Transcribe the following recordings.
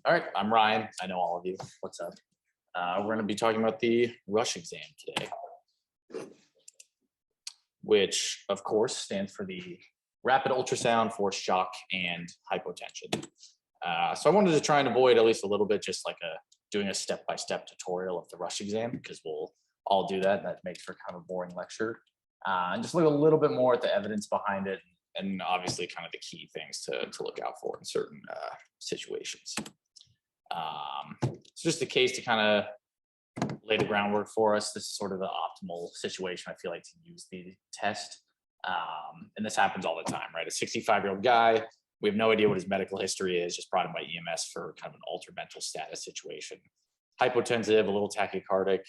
All right, I'm Ryan. I know all of you. What's up? We're going to be talking about the rush exam today, which of course stands for the rapid ultrasound for shock and hypotension. So I wanted to try and avoid at least a little bit, just like doing a step-by-step tutorial of the rush exam, because we'll all do that. That makes for kind of a boring lecture. And just look a little bit more at the evidence behind it, and obviously kind of the key things to look out for in certain situations. It's just a case to kind of lay the groundwork for us. This is sort of the optimal situation, I feel like, to use the test. And this happens all the time, right? A 65-year-old guy, we have no idea what his medical history is, just brought him by EMS for kind of an altered mental status situation. Hypotensive, a little tachycardic,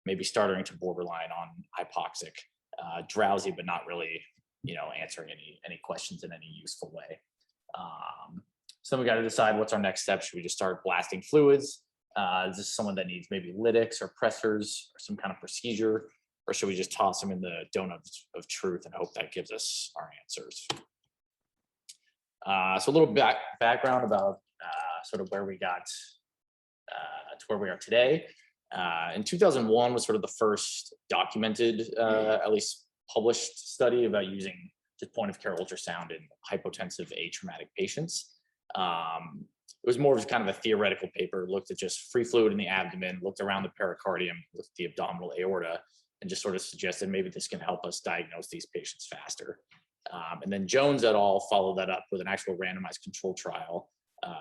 maybe starting to borderline on hypoxic, drowsy, but not really, answering any questions in any useful way. So we got to decide what's our next step. Should we just start blasting fluids? Is this someone that needs maybe lytics or pressors or some kind of procedure? Or should we just toss them in the donut of truth and hope that gives us our answers? So a little background about sort of where we got to where we are today. In 2001 was sort of the first documented, at least published study about using just point of care ultrasound in hypotensive atraumatic patients. It was more of kind of a theoretical paper, looked at just free fluid in the abdomen, looked around the pericardium, looked at the abdominal aorta, and just sort of suggested maybe this can help us diagnose these patients faster. And then Jones et al. Followed that up with an actual randomized control trial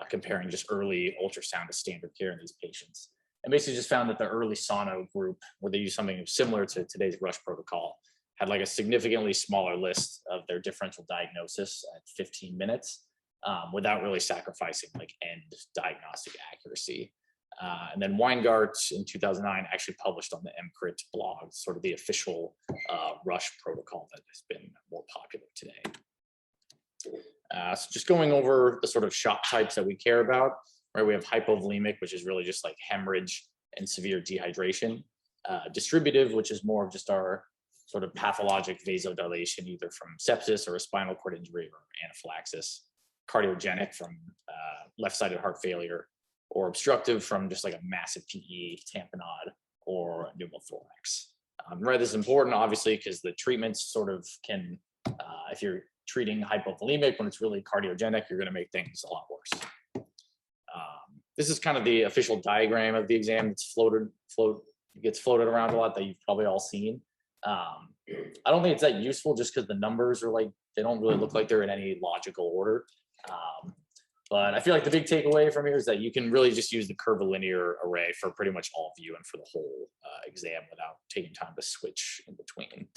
comparing just early ultrasound to standard care in these patients. And basically just found that the early Sono group, where they used something similar to today's rush protocol, had like a significantly smaller list of their differential diagnosis at 15 minutes without really sacrificing like end diagnostic accuracy. And then Weingart in 2009 actually published on the MCRIT blog, sort of the official rush protocol that has been more popular today. So just going over the sort of shock types that we care about, right? We have hypovolemic, which is really just like hemorrhage and severe dehydration. Distributive, which is more of just our sort of pathologic vasodilation, either from sepsis or a spinal cord injury or anaphylaxis. Cardiogenic from left-sided heart failure, or obstructive from just like a massive PE, tamponade, or pneumothorax. Right, this is important, obviously, because the treatments sort of can, if you're treating hypovolemic when it's really cardiogenic, you're going to make things a lot worse. This is kind of the official diagram of the exam. It's gets floated around a lot, that you've probably all seen. I don't think it's that useful, just because the numbers are like, they don't really look like they're in any logical order. But I feel like the big takeaway from here is that you can really just use the curvilinear array for pretty much all view and for the whole exam without taking time to switch in between.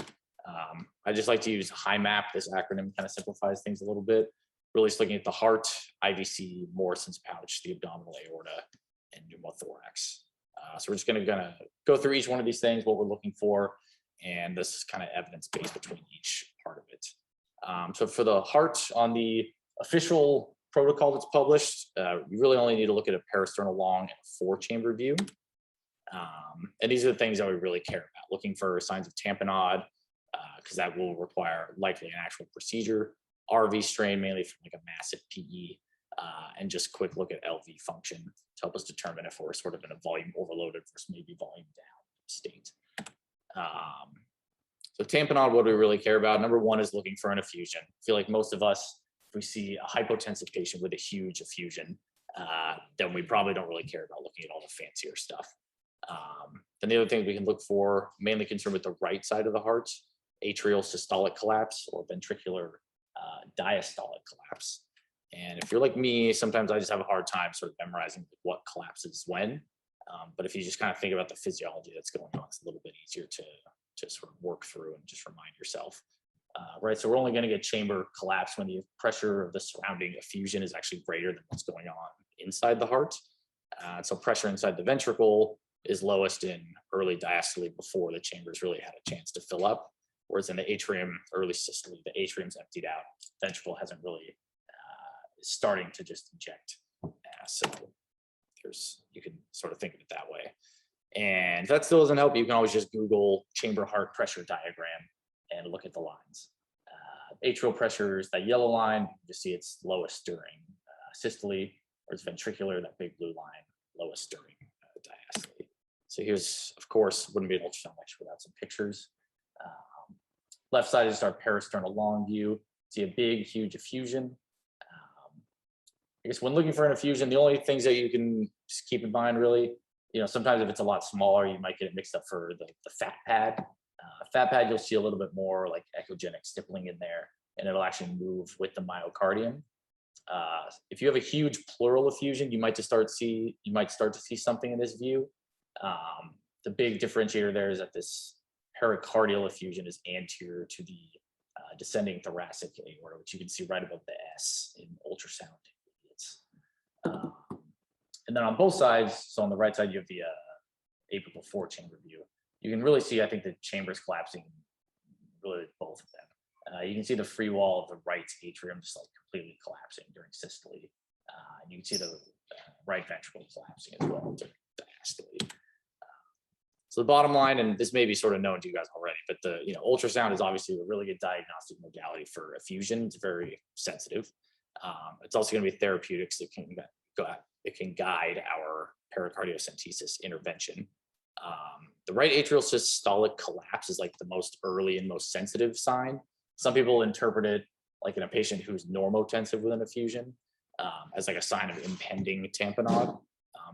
I just like to use HIMAP. This acronym kind of simplifies things a little bit. Really just looking at the heart, IVC, Morrison's pouch, the abdominal aorta, and pneumothorax. So we're just going to go through each one of these things, what we're looking for, and this is kind of evidence-based between each part of it. So for the heart, on the official protocol that's published, you really only need to look at a parasternal long and a 4-chamber view. And these are the things that we really care about, looking for signs of tamponade, because that will require likely an actual procedure, RV strain, mainly from like a massive PE, and just quick look at LV function to help us determine if we're sort of in a volume overloaded versus maybe volume down state. So tamponade, what do we really care about? Number one is looking for an effusion. I feel like most of us, if we see a hypotensive patient with a huge effusion, then we probably don't really care about looking at all the fancier stuff. Then the other thing we can look for, mainly concerned with the right side of the heart, atrial systolic collapse or ventricular diastolic collapse. And if you're like me, sometimes I just have a hard time sort of memorizing what collapses when. But if you just kind of think about the physiology that's going on, it's a little bit easier to sort of work through and just remind yourself. Right, so we're only going to get chamber collapse when the pressure of the surrounding effusion is actually greater than what's going on inside the heart. So pressure inside the ventricle is lowest in early diastole before the chambers really had a chance to fill up. Whereas in the atrium, early systole, the atrium's emptied out. Ventricle hasn't really starting to just inject. So you can sort of think of it that way. And if that still doesn't help, you can always just Google chamber heart pressure diagram and look at the lines. Atrial pressure is that yellow line. You see it's lowest during systole. whereas ventricular, that big blue line, lowest during diastole. So here's, of course, wouldn't be an ultrasound lecture without some pictures. Left side is our parasternal long view. See a big, huge effusion. I guess when looking for an effusion, the only things that you can just keep in mind, really, sometimes if it's a lot smaller, you might get it mixed up for the fat pad. Fat pad, you'll see a little bit more like echogenic stippling in there, and it'll actually move with the myocardium. If you have a huge pleural effusion, you might start to see something in this view. The big differentiator there is that this pericardial effusion is anterior to the descending thoracic aorta, which you can see right above the S in ultrasound. And then on both sides, so on the right side, you have the apical four-chamber view. You can really see, I think, the chambers collapsing, really both of them. You can see the free wall of the right atrium just like completely collapsing during systole. And you can see the right ventricle collapsing as well during diastole. So the bottom line, and this may be sort of known to you guys already, but the ultrasound is obviously a really good diagnostic modality for effusion. It's very sensitive. It's also going to be therapeutics that can guide our pericardiocentesis intervention. The right atrial systolic collapse is like the most early and most sensitive sign. Some people interpret it like in a patient who's normotensive with an effusion as like a sign of impending tamponade,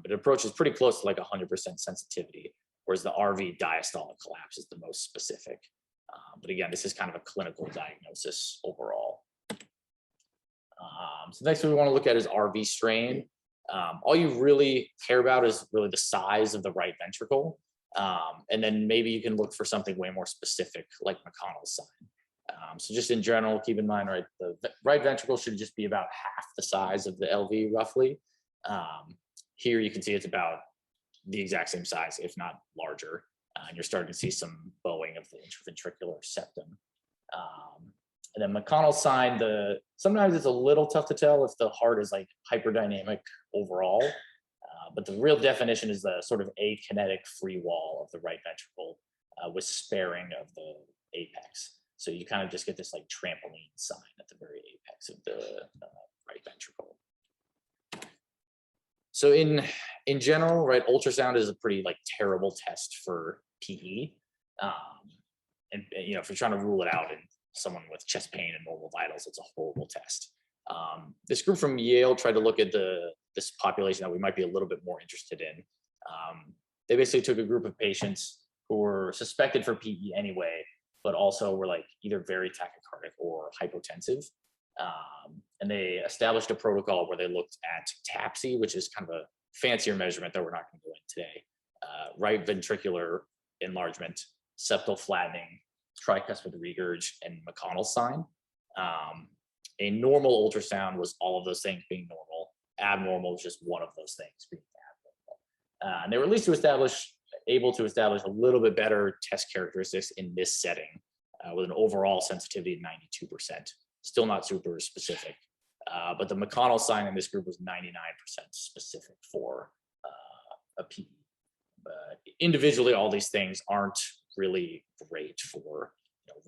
but it approaches pretty close to like 100% sensitivity, whereas the RV diastolic collapse is the most specific. But again, this is kind of a clinical diagnosis overall. So next we want to look at is RV strain. All you really care about is really the size of the right ventricle. And then maybe you can look for something way more specific like McConnell's sign. So just in general, keep in mind, right, the right ventricle should just be about half the size of the LV roughly. Here you can see it's about the exact same size, if not larger. And you're starting to see some bowing of the intraventricular septum. And then McConnell's sign, sometimes it's a little tough to tell if the heart is like hyperdynamic overall, but the real definition is the sort of akinetic free wall of the right ventricle with sparing of the apex. So you kind of just get this like trampoline sign at the very apex of the right ventricle. So in general, right, ultrasound is a pretty like terrible test for PE. And if you're trying to rule it out in someone with chest pain and normal vitals, it's a horrible test. This group from Yale tried to look at this population that we might be a little bit more interested in. They basically took a group of patients who were suspected for PE anyway, but also were like either very tachycardic or hypotensive. And they established a protocol where they looked at TAPSE, which is kind of a fancier measurement that we're not going to go in today. Right ventricular enlargement, septal flattening, tricuspid regurg, and McConnell's sign. A normal ultrasound was all of those things being normal. Abnormal was just one of those things being abnormal. And they were at least able to establish a little bit better test characteristics in this setting with an overall sensitivity of 92%. Still not super specific, but the McConnell sign in this group was 99% specific for a PE. But individually, all these things aren't really great for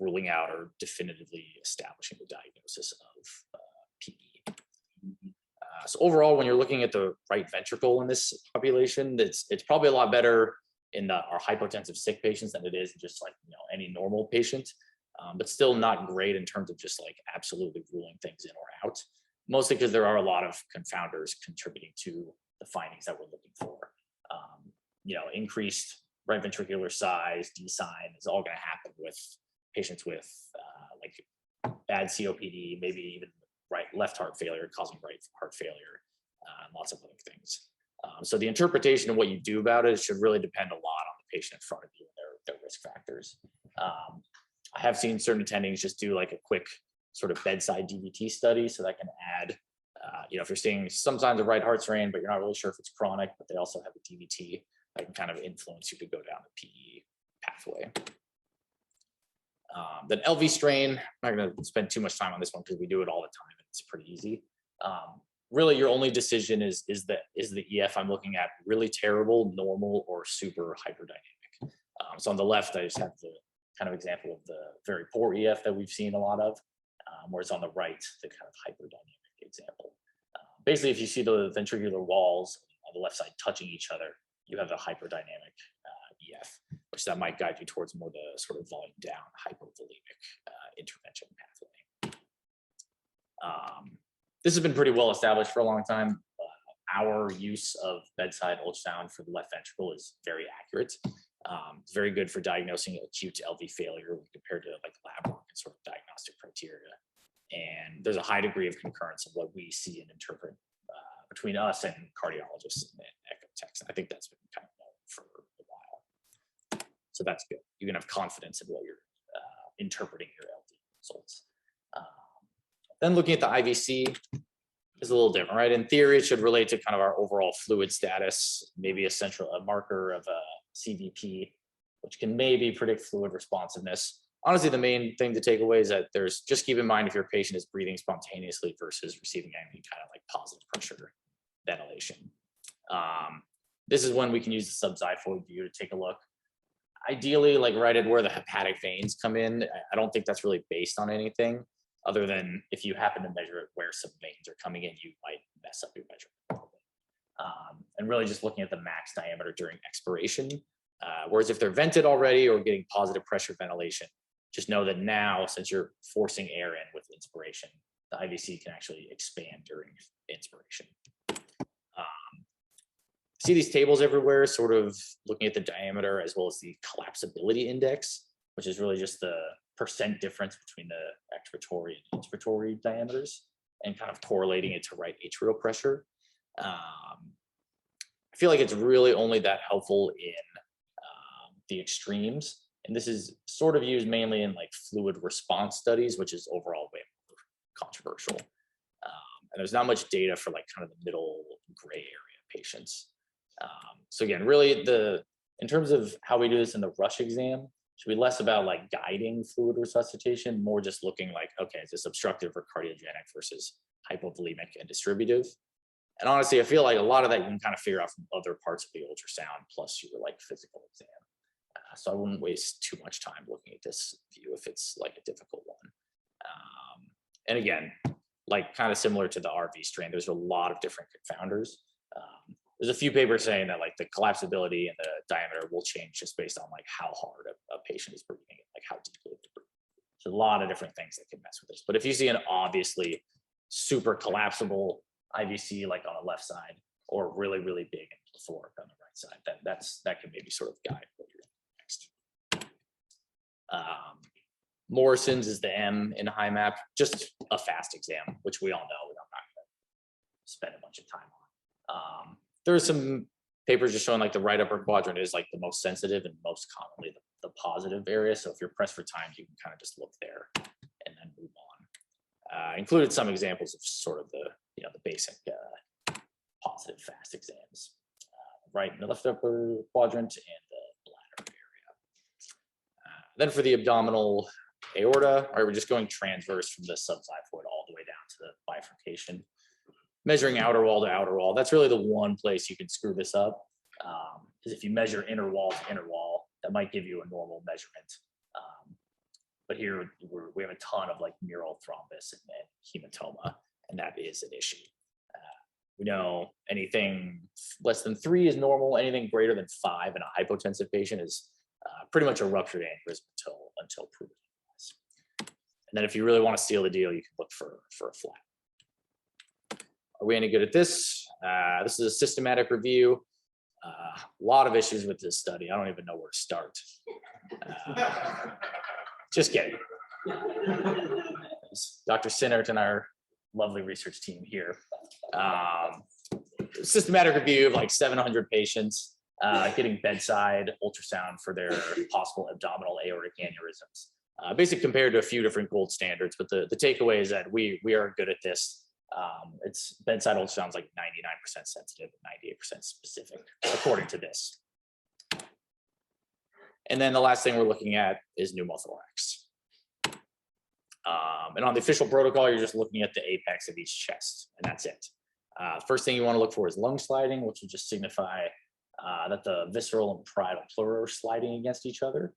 ruling out or definitively establishing the diagnosis of PE. So overall, when you're looking at the right ventricle in this population, it's probably a lot better in our hypotensive sick patients than it is in just like any normal patient, but still not great in terms of just like absolutely ruling things in or out. Mostly because there are a lot of confounders contributing to the findings that we're looking for. Increased right ventricular size, D sign is all going to happen with patients with like bad COPD, maybe even left heart failure causing right heart failure, and lots of other things. So the interpretation of what you do about it should really depend a lot on the patient in front of you and their risk factors. I have seen certain attendings just do like a quick sort of bedside DVT study, so that can add, if you're seeing some signs of right heart strain, but you're not really sure if it's chronic, but they also have a DVT, that can kind of influence you to go down the PE pathway. Then LV strain, I'm not going to spend too much time on this one because we do it all the time. It's pretty easy. Really, your only decision is the EF I'm looking at really terrible, normal, or super hyperdynamic. So on the left, I just have the kind of example of the very poor EF that we've seen a lot of, whereas on the right, the kind of hyperdynamic example. basically, if you see the ventricular walls on the left side touching each other, you have a hyperdynamic EF, which that might guide you towards more the sort of volume down hypovolemic intervention pathway. This has been pretty well established for a long time. Our use of bedside ultrasound for the left ventricle is very accurate. It's very good for diagnosing acute LV failure compared to like lab work and sort of diagnostic criteria. And there's a high degree of concurrence of what we see and interpret between us and cardiologists and echo techs. I think that's been kind of known for a while. So that's good. You can have confidence in what you're interpreting your LV results. Then looking at the IVC is a little different, right? In theory, it should relate to kind of our overall fluid status, maybe a marker of a CVP, which can maybe predict fluid responsiveness. Honestly, the main thing to take away is that just keep in mind if your patient is breathing spontaneously versus receiving any kind of like positive pressure ventilation. This is when we can use the subxiphoid view to take a look. Ideally, like right at where the hepatic veins come in, I don't think that's really based on anything other than if you happen to measure it where some veins are coming in, you might mess up your measurement. And really just looking at the max diameter during expiration. Whereas if they're vented already or getting positive pressure ventilation, just know that now, since you're forcing air in with inspiration, the IVC can actually expand during inspiration. See these tables everywhere, sort of looking at the diameter as well as the collapsibility index, which is really just the percent difference between the expiratory and inspiratory diameters and kind of correlating it to right atrial pressure. I feel like it's really only that helpful in the extremes. And this is sort of used mainly in like fluid response studies, which is overall way more controversial. And there's not much data for like kind of the middle gray area patients. So again, really in terms of how we do this in the rush exam, should be less about like guiding fluid resuscitation, more just looking like, okay, is this obstructive or cardiogenic versus hypovolemic and distributive? And honestly, I feel like a lot of that you can kind of figure out from other parts of the ultrasound plus your like physical exam. So I wouldn't waste too much time looking at this view if it's like a difficult one. And again, like kind of similar to the RV strain, there's a lot of different confounders. There's a few papers saying that like the collapsibility and the diameter will change just based on like how hard a patient is breathing and like how deeply they breathe. So a lot of different things that can mess with this. But if you see an obviously super collapsible IVC like on the left side or really, really big and plethoric on the right side, that can maybe sort of guide what you're doing next. Morrisons is the M in HIMAP, just a fast exam, which we all know I'm not going to spend a bunch of time on. There are some papers just showing like the right upper quadrant is like the most sensitive and most commonly the positive area. So if you're pressed for time, you can kind of just look there and then move on. Included some examples of sort of the basic positive fast exams, right in the left upper quadrant and the bladder area. Then for the abdominal aorta, right, we're just going transverse from the subxiphoid all the way down to the bifurcation. Measuring outer wall to outer wall, that's really the one place you can screw this up. Because if you measure inner wall to inner wall, that might give you a normal measurement. But here we have a ton of like mural thrombus and hematoma, and that is an issue. We know anything less than 3 is normal. Anything greater than 5 in a hypotensive patient is pretty much a ruptured aneurysm until proven otherwise. And then if you really want to seal the deal, you can look for a flat. Are we any good at this? This is a systematic review. A lot of issues with this study. I don't even know where to start. Just kidding. Dr. Sinnert and our lovely research team here. Systematic review of like 700 patients getting bedside ultrasound for their possible abdominal aortic aneurysms. Basically compared to a few different gold standards, but the takeaway is that we are good at this. It's bedside ultrasound is like 99% sensitive and 98% specific, according to this. And then the last thing we're looking at is pneumothorax. And on the official protocol, you're just looking at the apex of each chest, and that's it. First thing you want to look for is lung sliding, which will just signify that the visceral and parietal pleura are sliding against each other.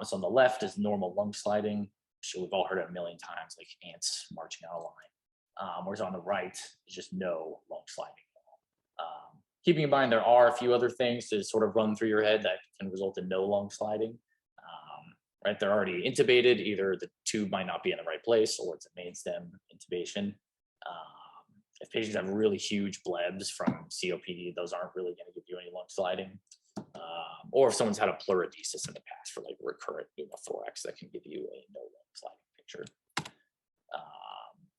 So on the left is normal lung sliding. We've all heard it a million times, like ants marching on a line. whereas on the right is just no lung sliding at all. Keeping in mind there are a few other things to sort of run through your head that can result in no lung sliding. Right, they're already intubated. Either the tube might not be in the right place, or it's a main stem intubation. If patients have really huge blebs from COPD, those aren't really going to give you any lung sliding. Or if someone's had a pleurodesis in the past for like recurrent pneumothorax, that can give you a no lung sliding picture.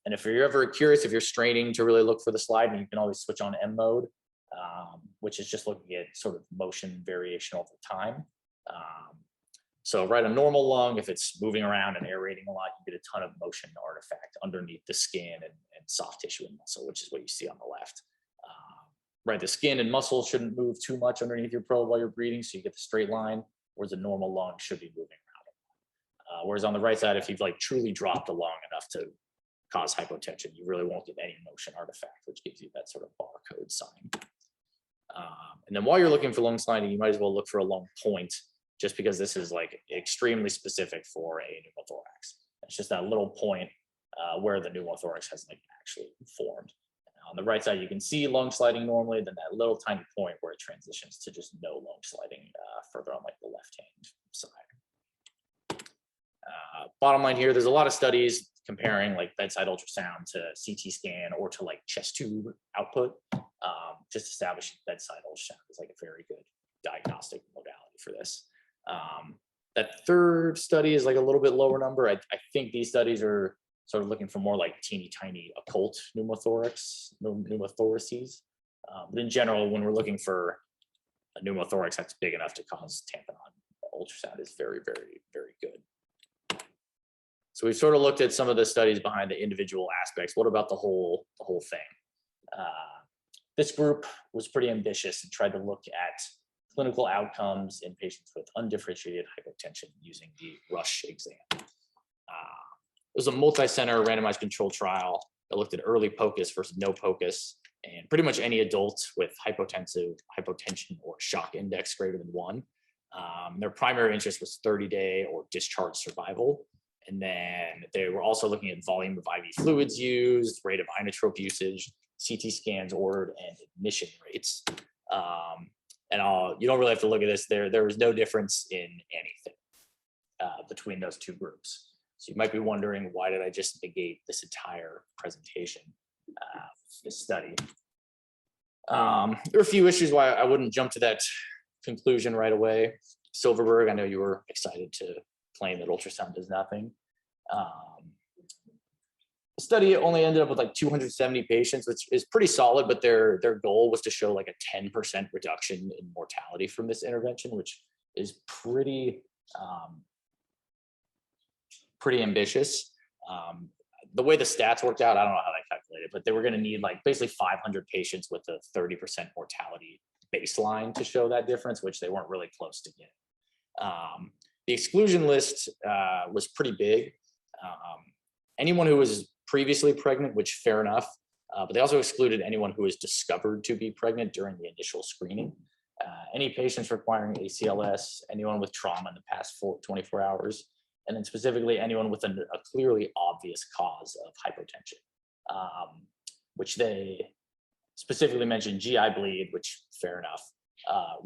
And if you're ever curious, if you're straining to really look for the sliding, you can always switch on M mode, which is just looking at sort of motion variation over time. So right, a normal lung, if it's moving around and aerating a lot, you get a ton of motion artifact underneath the skin and soft tissue and muscle, which is what you see on the left. Right, the skin and muscle shouldn't move too much underneath your probe while you're breathing, so you get the straight line, whereas a normal lung should be moving around. Whereas on the right side, if you've like truly dropped a lung enough to cause hypotension, you really won't get any motion artifact, which gives you that sort of barcode sign. And then while you're looking for lung sliding, you might as well look for a lung point, just because this is like extremely specific for a pneumothorax. It's just that little point where the pneumothorax has like actually formed. On the right side, you can see lung sliding normally, then that little tiny point where it transitions to just no lung sliding further on like the left-hand side. Bottom line here, there's a lot of studies comparing like bedside ultrasound to CT scan or to like chest tube output. Just establishing bedside ultrasound is like a very good diagnostic modality for this. That third study is like a little bit lower number. I think these studies are sort of looking for more like teeny tiny occult pneumothoraces. But in general, when we're looking for a pneumothorax that's big enough to cause tamponade, ultrasound is very, very, very good. So we've sort of looked at some of the studies behind the individual aspects. What about the whole thing? This group was pretty ambitious and tried to look at clinical outcomes in patients with undifferentiated hypotension using the Rush exam. It was a multi-center randomized control trial that looked at early POCUS versus no POCUS, and pretty much any adult with hypotension or shock index greater than 1. Their primary interest was 30-day or discharge survival. And then they were also looking at volume of IV fluids used, rate of inotrope usage, CT scans ordered, and admission rates. You don't really have to look at this. There was no difference in anything between those two groups. So you might be wondering, why did I just negate this entire presentation, this study? There are a few issues why I wouldn't jump to that conclusion right away. Silverberg, I know you were excited to claim that ultrasound does nothing. The study only ended up with like 270 patients, which is pretty solid, but their goal was to show like a 10% reduction in mortality from this intervention, which is pretty ambitious. The way the stats worked out, I don't know how they calculated, but they were going to need like basically 500 patients with a 30% mortality baseline to show that difference, which they weren't really close to getting. The exclusion list was pretty big. Anyone who was previously pregnant, which fair enough, but they also excluded anyone who was discovered to be pregnant during the initial screening. Any patients requiring ACLS, anyone with trauma in the past 24 hours, and then specifically anyone with a clearly obvious cause of hypotension, which they specifically mentioned GI bleed, which fair enough,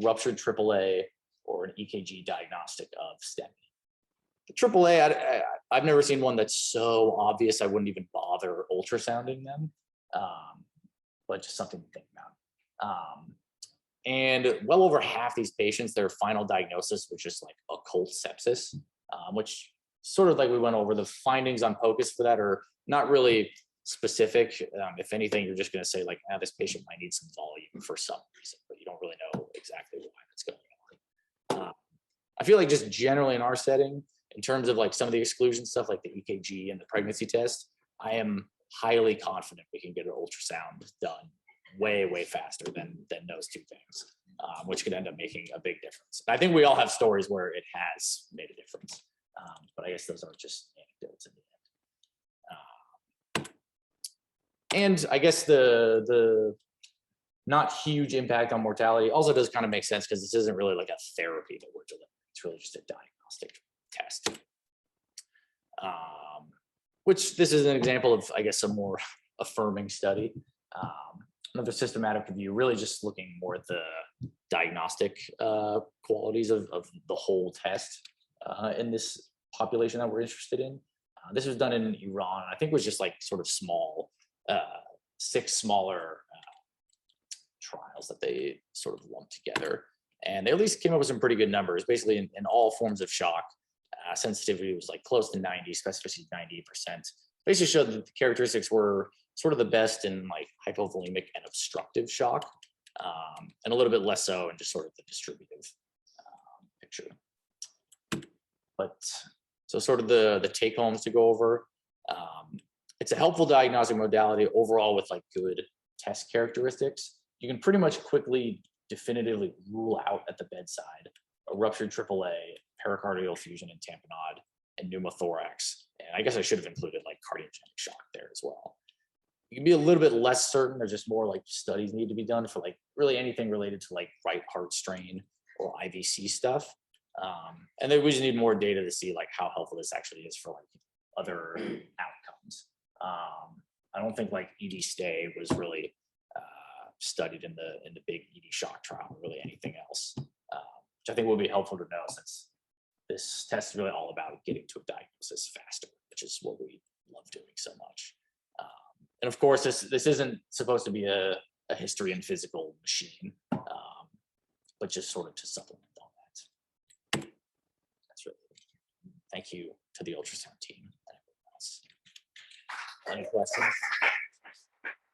ruptured AAA, or an EKG diagnostic of STEMI. The AAA, I've never seen one that's so obvious I wouldn't even bother ultrasounding them, but just something to think about. And well over half these patients, their final diagnosis was just like occult sepsis, which sort of like we went over, the findings on POCUS for that are not really specific. If anything, you're just going to say like, this patient might need some volume for some reason, but you don't really know exactly why that's going on. I feel like just generally in our setting, in terms of like some of the exclusion stuff, like the EKG and the pregnancy test, I am highly confident we can get an ultrasound done way, way faster than those two things, which could end up making a big difference. I think we all have stories where it has made a difference, but I guess those are just anecdotes in the end. And I guess the not huge impact on mortality also does kind of make sense, because this isn't really like a therapy that we're delivering. It's really just a diagnostic test. Which this is an example of, I guess, some more affirming study. Another systematic review, really just looking more at the diagnostic qualities of the whole test in this population that we're interested in. This was done in Iran. I think it was just like sort of small, 6 smaller trials that they sort of lumped together. And they at least came up with some pretty good numbers. Basically, in all forms of shock, sensitivity was like close to 90, specificity 98%. Basically showed that the characteristics were sort of the best in like hypovolemic and obstructive shock, and a little bit less so in just sort of the distributive picture. But so sort of the take homes to go over. It's a helpful diagnostic modality overall with like good test characteristics. You can pretty much quickly definitively rule out at the bedside a ruptured AAA, pericardial effusion and tamponade, and pneumothorax. And I guess I should have included like cardiogenic shock there as well. You can be a little bit less certain. There's just more like studies need to be done for like really anything related to like right heart strain or IVC stuff. And then we just need more data to see like how helpful this actually is for like other outcomes. I don't think like ED stay was really studied in the big ED shock trial, or really anything else, which I think will be helpful to know, since this test is really all about getting to a diagnosis faster, which is what we love doing so much. And of course, this isn't supposed to be a history and physical machine, but just sort of to supplement all that. That's really it. Thank you to the ultrasound team and everyone else. Any questions?